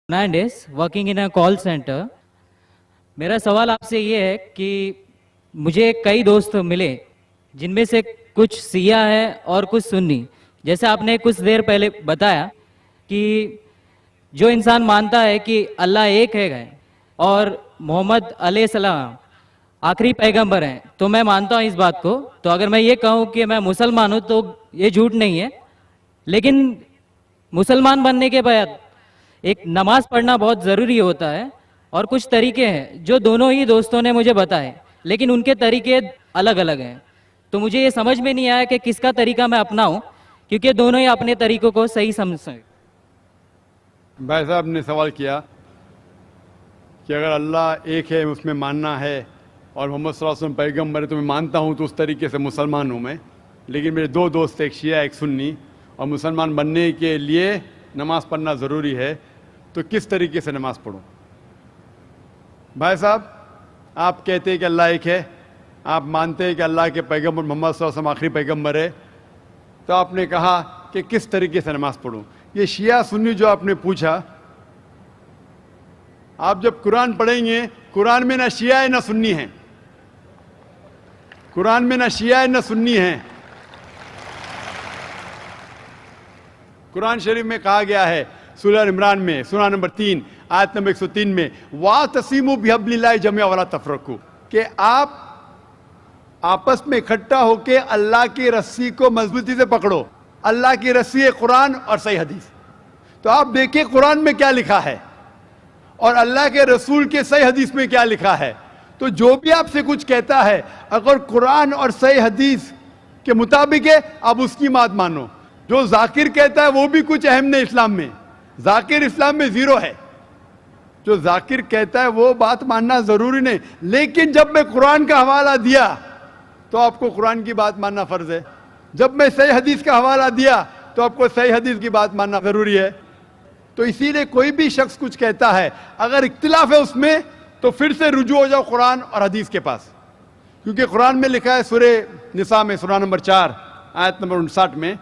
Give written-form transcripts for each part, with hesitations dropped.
Fernandes working in a call centre. میرا سوال آپ سے یہ ہے کہ مجھے کئی دوست ملے جن میں سے کچھ سیاہ ہے اور کچھ سنی. جیسے آپ نے کچھ دیر پہلے بتایا کہ جو انسان مانتا ہے کہ اللہ ایک ہے اور محمد علیہ السلام آخری پیغمبر ہیں تو میں مانتا ہوں اس بات کو. تو اگر میں یہ کہوں کہ میں مسلمان ہوں تو یہ جھوٹ نہیں ہے. لیکن مسلمان بننے کے بعد ایک نماز پڑھنا بہت ضروری ہوتا ہے اور کچھ طریقے ہیں جو دونوں ہی دوستوں نے مجھے بتائے لیکن ان کے طریقے الگ الگ ہیں. تو مجھے یہ سمجھ میں نہیں آیا کہ کس کا طریقہ میں اپناؤں کیونکہ دونوں ہی اپنے طریقوں کو صحیح سمجھ سکیں. بھائی صاحب نے سوال کیا کہ اگر اللہ ایک ہے اس میں ماننا ہے اور محمد صلی اللہ علیہ وسلم پیغمبر ہے تو میں مانتا ہوں تو اس طریقے سے مسلمان ہوں میں. لیکن میرے دو دوست ایک شیعہ ایک سنی اور مسلمان بننے کے لیے نماز پڑھنا ضروری ہے تو کس طریقے سے نماز پڑھوں؟ بھائی صاحب آپ کہتے ہیں کہ اللہ ایک ہے, آپ مانتے ہیں کہ اللہ کے پیغمبر محمد صلی اللہ علیہ وسلم آخری پیغمبر ہے, تو آپ نے کہا کہ کس طریقے سے نماز پڑھوں. یہ شیعہ سنی جو آپ نے پوچھا, آپ جب قرآن پڑھیں گے قرآن میں نہ شیعہ ہے نہ سنی ہیں, قرآن میں نہ شیعہ ہے نہ سنی ہیں. قرآن شریف میں کہا گیا ہے سورہ عمران میں سورہ نمبر 3 آیت نمبر 103 میں وَاعْتَصِمُوا بِحَبْلِ اللَّهِ جَمِيعًا وَلَا تَفَرَّقُوا, کہ آپ آپس میں اکٹھا ہو کے اللہ کی رسی کو مضبوطی سے پکڑو. اللہ کی رسی ہے قرآن اور صحیح حدیث. تو آپ دیکھیں قرآن میں کیا لکھا ہے اور اللہ کے رسول کے صحیح حدیث میں کیا لکھا ہے. تو جو بھی آپ سے کچھ کہتا ہے اگر قرآن اور صحیح حدیث کے مطابق ہے آپ اس کی بات مانو. جو ذاکر کہتا ہے وہ بھی کچھ اہم نہیں اسلام میں, ذاکر اسلام میں زیرو ہے. جو ذاکر کہتا ہے وہ بات ماننا ضروری نہیں, لیکن جب میں قرآن کا حوالہ دیا تو آپ کو قرآن کی بات ماننا فرض ہے. جب میں صحیح حدیث کا حوالہ دیا تو آپ کو صحیح حدیث کی بات ماننا ضروری ہے. تو اسی لیے کوئی بھی شخص کچھ کہتا ہے اگر اختلاف ہے اس میں تو پھر سے رجوع ہو جاؤ قرآن اور حدیث کے پاس, کیونکہ قرآن میں لکھا ہے سورہ نساء میں سورہ نمبر 4 آیت نمبر 59 میں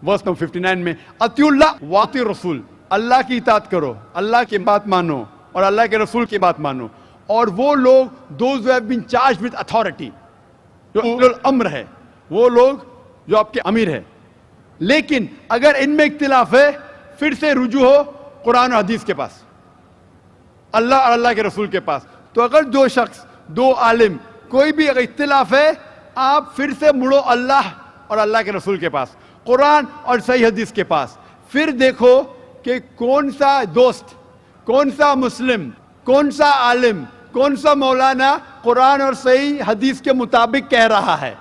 ورس نمبر 59 میں اطیعوا اللہ واطیعوا الرسول, اللہ کی اطاعت کرو, اللہ کی بات مانو اور اللہ کے رسول کی بات مانو. اور وہ لوگ those who have been charged with authority, جو اولو الامر ہے, وہ لوگ جو آپ کے امیر ہے. لیکن اگر ان میں اختلاف ہے پھر سے رجوع ہو قرآن و حدیث کے پاس, اللہ اور اللہ کے رسول کے پاس. تو اگر دو شخص دو عالم کوئی بھی اگر اختلاف ہے آپ پھر سے مڑو اللہ اور اللہ کے رسول کے پاس, قرآن اور صحیح حدیث کے پاس. پھر دیکھو کہ کون سا دوست, کون سا مسلم, کون سا عالم, کون سا مولانا قرآن اور صحیح حدیث کے مطابق کہہ رہا ہے.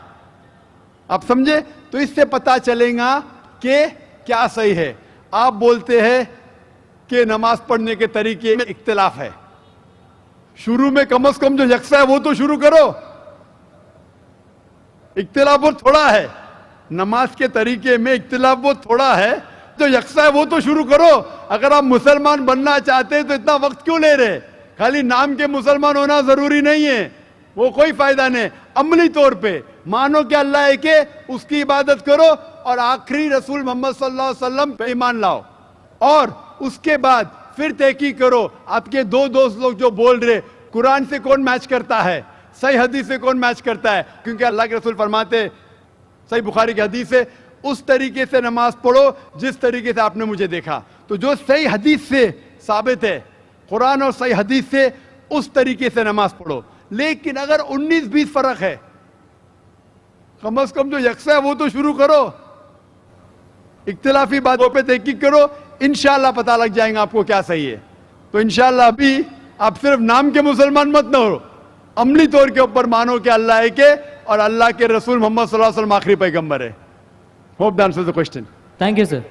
آپ سمجھے؟ تو اس سے پتا چلے گا کہ کیا صحیح ہے. آپ بولتے ہیں کہ نماز پڑھنے کے طریقے میں اختلاف ہے, شروع میں کم از کم جو یکساں ہے وہ تو شروع کرو. اختلاف بہت تھوڑا ہے, نماز کے طریقے میں اختلاف بہت تھوڑا ہے, جو یکساں ہے وہ تو شروع کرو. اگر آپ مسلمان بننا چاہتے ہیں تو اتنا وقت کیوں لے رہے؟ خالی نام کے مسلمان ہونا ضروری نہیں ہے, وہ کوئی فائدہ نہیں. عملی طور پہ مانو کہ اللہ ایک ہے, اس کی عبادت کرو اور آخری رسول محمد صلی اللہ علیہ وسلم پہ ایمان لاؤ. اور اس کے بعد پھر تحقیق کرو آپ کے دو دوست لوگ جو بول رہے قرآن سے کون میچ کرتا ہے, صحیح حدیث سے کون میچ کرتا ہے. کیونکہ اللہ کے رسول فرماتے صحیح بخاری کی حدیث ہے اس طریقے سے نماز پڑھو جس طریقے سے آپ نے مجھے دیکھا. تو جو صحیح حدیث سے ثابت ہے, قرآن اور صحیح حدیث سے, اس طریقے سے نماز پڑھو. لیکن اگر 19-20 فرق ہے, کم از کم جو یکساں ہے وہ تو شروع کرو. اختلافی باتوں پہ تحقیق کرو, انشاءاللہ پتہ لگ جائیں گا آپ کو کیا صحیح ہے. تو انشاءاللہ ابھی آپ صرف نام کے مسلمان مت نہ ہو, عملی طور کے اوپر مانو کہ اللہ ایک ہے اور اللہ کے رسول محمد صلی اللہ علیہ وسلم آخری پیغمبر ہے. Hope that answers the question. Thank you, sir.